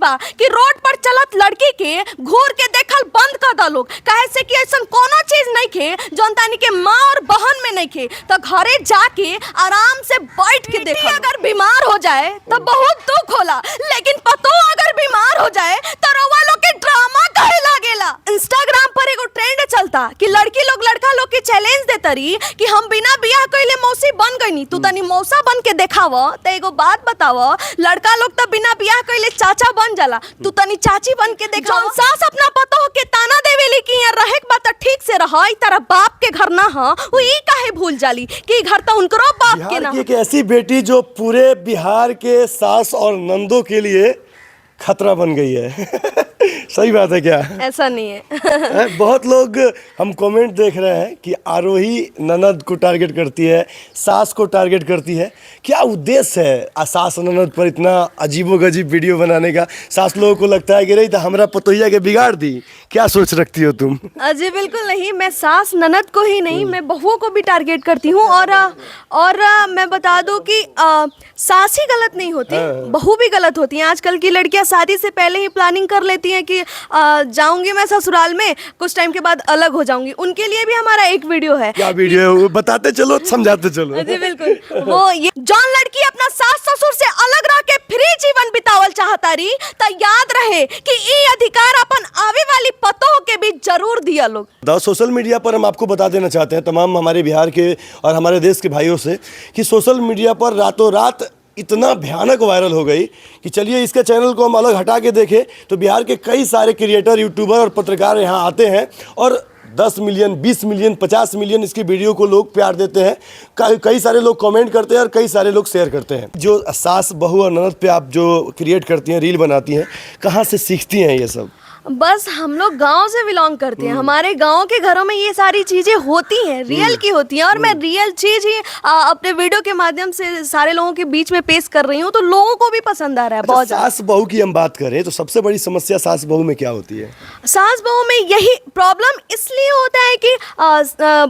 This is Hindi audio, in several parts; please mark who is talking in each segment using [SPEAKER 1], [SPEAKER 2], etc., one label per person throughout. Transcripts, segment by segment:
[SPEAKER 1] बा कि रोड पर चलत लड़की के घूर के देखल बंद कर दा लोग, काहे से कि ऐसा कोनो चीज नहीं खे जौन तानी के माँ और बहन में नहीं खे, तो घरे जाके आराम से बैठ के देखो। अगर बीमार हो जाए तो बहुत दुख होला, लेकिन पतो अगर बीमार हो जाए तो रउआ लोग के ड्रामा कहे लागेला। इंस्टाग्राम पर एगो ट्रेंड चलता कि लड़की लोग लड़का लोग के चैलेंज देतरी कि हम बिना बियाह कइले मौसी बन गईनी, तू तनी मौसा बन के देखाव। तो एगो बात बताव, लड़का लोग तो बिना बियाह कइले चाचा बन जाला, तू तनी चाची बन के देखाव। जौन सास अपना पतो के ताना देवेली कि यहाँ रहे के बात ठीक से रह, तारा बाप के घर ना ह, वो ई काहे भूल जाली कि घर तो उनकरो बाप के ना।
[SPEAKER 2] एक ऐसी बेटी जो पूरे बिहार के सास और नंदों के लिए खतरा बन गई है। सही बात है क्या?
[SPEAKER 1] ऐसा नहीं है।
[SPEAKER 2] बहुत लोग हम कमेंट देख रहे हैं कि आरोही ननद को टारगेट करती है, सास को टारगेट करती है। क्या उद्देश्य है सास ननद पर इतना अजीबोगरीब वीडियो बनाने का? सास लोगों को लगता है कि नहीं तो हमरा पतोहिया के बिगाड़ दी। क्या सोच रखती हो तुम?
[SPEAKER 1] जी बिल्कुल नहीं, मैं सास ननद को ही नहीं, मैं बहुओं को भी टारगेट करती हूँ। और मैं बता दूं कि सास ही गलत नहीं होती, बहू भी गलत होती है। आजकल की लड़कियां शादी से पहले ही प्लानिंग कर लेती हैं कि जाऊंगी मैं ससुराल में, कुछ टाइम के बाद अलग हो जाऊंगी। उनके लिए भी हमारा एक वीडियो है।
[SPEAKER 2] क्या वीडियो है वो बताते चलो, समझाते चलो।
[SPEAKER 1] जी बिल्कुल, वो ये जौन लड़की अपना सास ससुर से अलग रह के फ्री जीवन बितावल चाहता रही, तो याद रहे कि ई अधिकार अपन आवे वाली पतों के भी जरूर दिया लोग।
[SPEAKER 2] सोशल मीडिया पर हम आपको बता देना चाहते हैं तमाम हमारे बिहार के और हमारे देश के भाइयों से कि सोशल मीडिया पर रातों रात इतना भयानक वायरल हो गई कि चलिए इसके चैनल को हम अलग हटा के देखें तो बिहार के कई सारे क्रिएटर, यूट्यूबर और पत्रकार यहाँ आते हैं और 10 मिलियन, 20 मिलियन, 50 मिलियन इसकी वीडियो को लोग प्यार देते हैं। कई सारे लोग कमेंट करते हैं और कई सारे लोग शेयर करते हैं। जो सास बहू और ननद पे आप जो क्रिएट करती हैं, रील बनाती हैं, कहाँ से सीखती हैं ये सब?
[SPEAKER 1] बस हम लोग गांव से बिलोंग करते हैं, हमारे गांव के घरों में ये सारी चीजें होती हैं, रियल की होती हैं। और मैं रियल चीज ही अपने वीडियो के माध्यम से सारे लोगों के बीच में पेश कर रही हूँ, तो लोगों को भी पसंद आ रहा है। बहुत
[SPEAKER 2] सास बहू की हम बात करें तो सबसे बड़ी समस्या सास बहू में क्या होती है?
[SPEAKER 1] सास बहू में यही प्रॉब्लम इसलिए होता है कि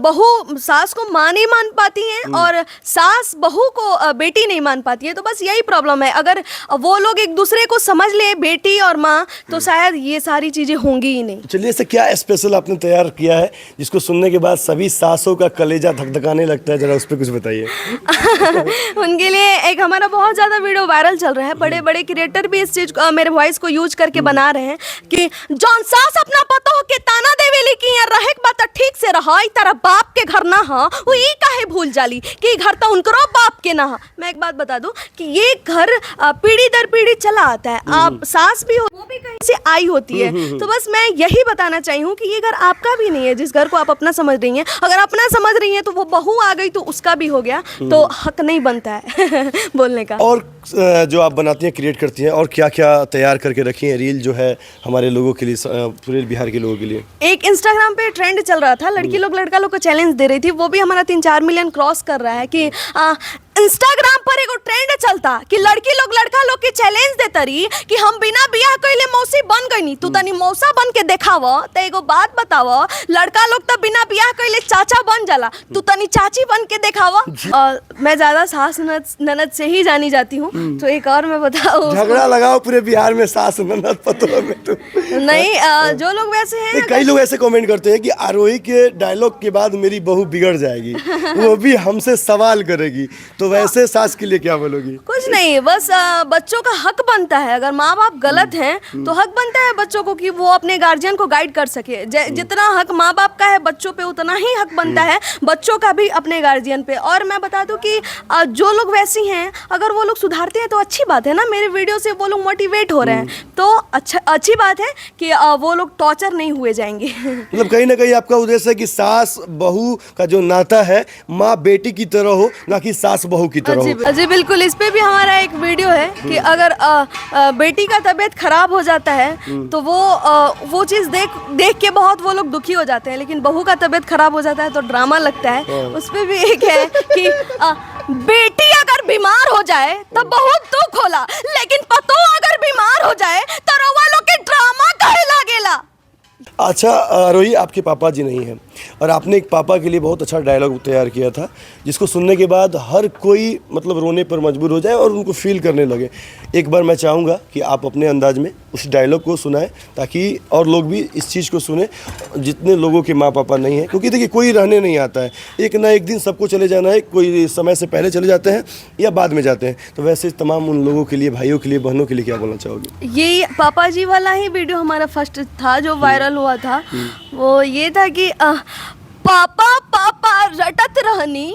[SPEAKER 1] बहू सास को माँ नहीं मान पाती है और सास बहू को बेटी नहीं मान पाती है। तो बस यही प्रॉब्लम है। अगर वो लोग एक दूसरे को समझ ले, बेटी और माँ, तो शायद ये सारी चीजें होंगी ही नहीं।
[SPEAKER 2] चलिए, ऐसे क्या स्पेशल आपने तैयार किया है जिसको सुनने के बाद सभी सासों का कलेजा धकधकाने लगता है? जरा उस पर कुछ बताइए।
[SPEAKER 1] उनके लिए एक हमारा बहुत ज्यादा वीडियो वायरल चल रहा है। बड़े बड़े क्रिएटर भी इस चीज को, मेरे वॉइस को यूज करके बना रहे हैं कि जौन सास अपना पतो के ताना देवेली कि यहाँ रहे के बात ठीक से रह, तारा बाप के घर ना ह, वो ई काहे भूल जाली कि घर तो उनकरो बाप के ना ह। मैं एक बात बता दूं कि ये घर पीढ़ी दर पीढ़ी चला आता है। आप सास भी हो, वो भी कहीं से आई होती है। तो बस मैं यही बताना चाहिए हूँ कि ये घर आपका भी नहीं है जिस घर को आप अपना समझ रही हैं। अगर अपना समझ रही हैं तो वो बहू आ गई तो उसका भी हो गया, तो हक नहीं बनता है बोलने का।
[SPEAKER 2] और जो आप बनाती हैं, क्रिएट करती हैं, और क्या क्या तैयार करके रखी हैं रील जो है हमारे लोगों के लिए, पूरे बिहार के लोगों के लिए?
[SPEAKER 1] एक इंस्टाग्राम पे ट्रेंड चल रहा था, लड़की लोग लड़का लोग को चैलेंज दे रही थी, वो भी हमारा 3-4 मिलियन क्रॉस कर रहा है। कि इंस्टाग्राम पर एगो ट्रेंड चलता कि लड़की लोग लड़का लोग के चैलेंज देतरी कि हम बिना बियाह कइले मौसी बन गईनी, तू तनी मौसा बन के देखाव। तो एगो बात बताव, लड़का लोग तो बिना बियाह कइले चाचा बन जाला, तू तनी चाची बन के देखाव। मैं ज्यादा सास ननद से ही जानी जाती हूँ। तो एक और मैं बताऊँ,
[SPEAKER 2] झगड़ा लगाओ पूरे बिहार में सास ननद पतों में तो
[SPEAKER 1] नहीं, जो लोग वैसे हैं,
[SPEAKER 2] कई लोग ऐसे कमेंट करते हैं कि आरोही के डायलॉग के बाद मेरी बहू बिगड़ जाएगी, वो भी हमसे सवाल करेगी, तो वैसे सास के लिए क्या बोलोगी?
[SPEAKER 1] कुछ नहीं, बस बच्चों का हक बनता है। अगर माँ बाप गलत हैं तो हक बनता है बच्चों को कि वो अपने गार्जियन को गाइड कर सके। जितना हक माँ बाप का है बच्चों पे, उतना ही हक बनता है बच्चों का भी अपने गार्जियन पे। और मैं बता दूं कि जो लोग वैसी हैं, अगर वो लोग सुधारते हैं तो अच्छी बात है ना। मेरे वीडियो से वो लोग मोटिवेट हो रहे हैं, तो अच्छी बात है कि वो लोग टॉर्चर नहीं हुए जाएंगे।
[SPEAKER 2] मतलब कहीं ना कहीं आपका उद्देश्य है कि सास बहू का जो नाता है माँ बेटी की तरह हो, ना कि सास बहू की तरह हो।
[SPEAKER 1] जी बिल्कुल, इस पे भी हमारा एक वीडियो है कि अगर बेटी का तबीयत खराब हो जाता है तो वो चीज़ देख के बहुत वो लोग दुखी हो जाते हैं, लेकिन बहू का तबीयत खराब हो जाता है तो ड्रामा लगता है। उस पे भी एक है कि बेटी अगर बीमार हो जाए तो बहुत दुख होला, लेकिन पतो अगर बीमार हो जाए तो रउआ लोग के ड्रामा कहे लागेला।
[SPEAKER 2] अच्छा आरोही, आपके पापा जी नहीं हैं और आपने एक पापा के लिए बहुत अच्छा डायलॉग तैयार किया था, जिसको सुनने के बाद हर कोई मतलब रोने पर मजबूर हो जाए और उनको फील करने लगे। एक बार मैं चाहूँगा कि आप अपने अंदाज में उस डायलॉग को सुनाएं, ताकि और लोग भी इस चीज़ को सुने, जितने लोगों के माँ पापा नहीं हैं। क्योंकि देखिए, कोई रहने नहीं आता है, एक ना एक दिन सबको चले जाना है, कोई समय से पहले चले जाते हैं या बाद में जाते हैं। तो वैसे तमाम उन लोगों के लिए, भाइयों के लिए, बहनों के लिए क्या बोलना चाहोगे?
[SPEAKER 1] यही पापा जी वाला ही वीडियो हमारा फर्स्ट था जो वायरल हुआ था। वो ये था कि पापा पापा रटत रहनी,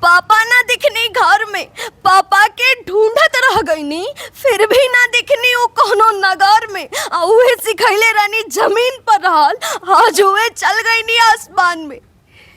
[SPEAKER 1] पापा ना दिखनी घर में, पापा के ढूंढत रह गईनी, फिर भी ना दिखनी वो कोनो नगर में। उहे सिखैले रहनी जमीन पर रहल, आज उहे चल गईनी आसमान में।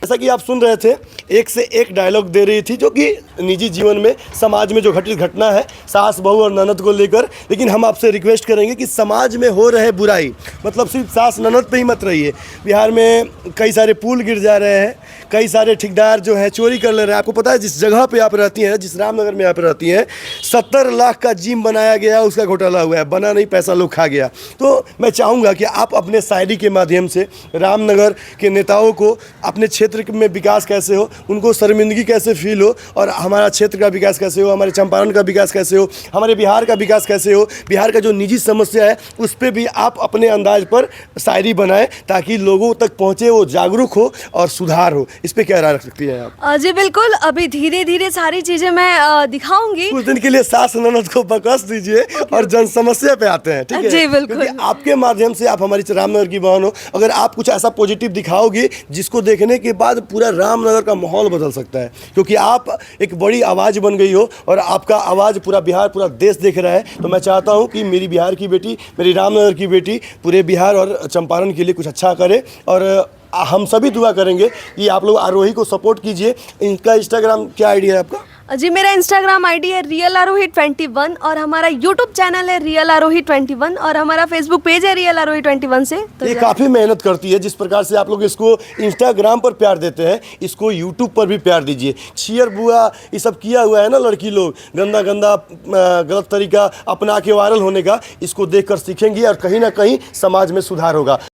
[SPEAKER 2] जैसा कि आप सुन रहे थे, एक से एक डायलॉग दे रही थी, जो कि निजी जीवन में, समाज में जो घटित घटना है सास बहू और ननद को लेकर। लेकिन हम आपसे रिक्वेस्ट करेंगे कि समाज में हो रहे बुराई, मतलब सिर्फ सास ननद पे ही मत रहिए। बिहार में कई सारे पुल गिर जा रहे हैं, कई सारे ठेकेदार जो हैं चोरी कर ले रहे हैं। आपको पता है, जिस जगह पे आप रहती हैं, जिस रामनगर में आप रहती हैं, 70 लाख का जिम बनाया गया, उसका घोटाला हुआ है, बना नहीं, पैसा लोग खा गया। तो मैं चाहूँगा कि आप अपने शायरी के माध्यम से रामनगर के नेताओं को अपने क्षेत्र में विकास कैसे हो, उनको शर्मिंदगी कैसे फील हो, और हमारा क्षेत्र का विकास कैसे हो, हमारे चंपारण का विकास कैसे हो, हमारे बिहार का विकास कैसे हो, बिहार का जो निजी समस्या है उस पर भी आप अपने अंदाज पर शायरी बनाएं, ताकि लोगों तक पहुँचे, वो जागरूक हो और सुधार हो। इस पर क्या राय रख सकती है आप?
[SPEAKER 1] जी बिल्कुल, अभी धीरे धीरे सारी चीज़ें मैं दिखाऊंगी।
[SPEAKER 2] कुछ दिन के लिए सास ननद को बकस दीजिए और जन समस्या पे आते हैं, ठीक है?
[SPEAKER 1] जी बिल्कुल।
[SPEAKER 2] क्योंकि आपके माध्यम से, आप हमारी रामनगर की बहन हो, अगर आप कुछ ऐसा पॉजिटिव दिखाओगे जिसको देखने के बाद पूरा रामनगर का माहौल बदल सकता है, क्योंकि आप एक बड़ी आवाज़ बन गई हो और आपका आवाज़ पूरा बिहार, पूरा देश देख रहा है। तो मैं चाहता हूँ कि मेरी बिहार की बेटी, मेरी रामनगर की बेटी पूरे बिहार और चंपारण के लिए कुछ अच्छा करे, और हम सभी दुआ करेंगे कि आप लोग आरोही को सपोर्ट कीजिए। इनका इंस्टाग्राम क्या आईडी है आपका?
[SPEAKER 1] जी मेरा इंस्टाग्राम आईडी है रियल आरोही 21 और हमारा यूट्यूब चैनल है रियल आरोही 21 और हमारा फेसबुक पेज है रियल आरोही 21 से। तो
[SPEAKER 2] ये काफ़ी मेहनत करती है। जिस प्रकार से आप लोग इसको इंस्टाग्राम पर प्यार देते हैं, इसको यूट्यूब पर भी प्यार दीजिए। छियर बुआ ये सब किया हुआ है ना लड़की लोग, गंदा गंदा गलत तरीका अपना के वायरल होने का, इसको देखकर सीखेंगी और कहीं ना कहीं समाज में सुधार होगा।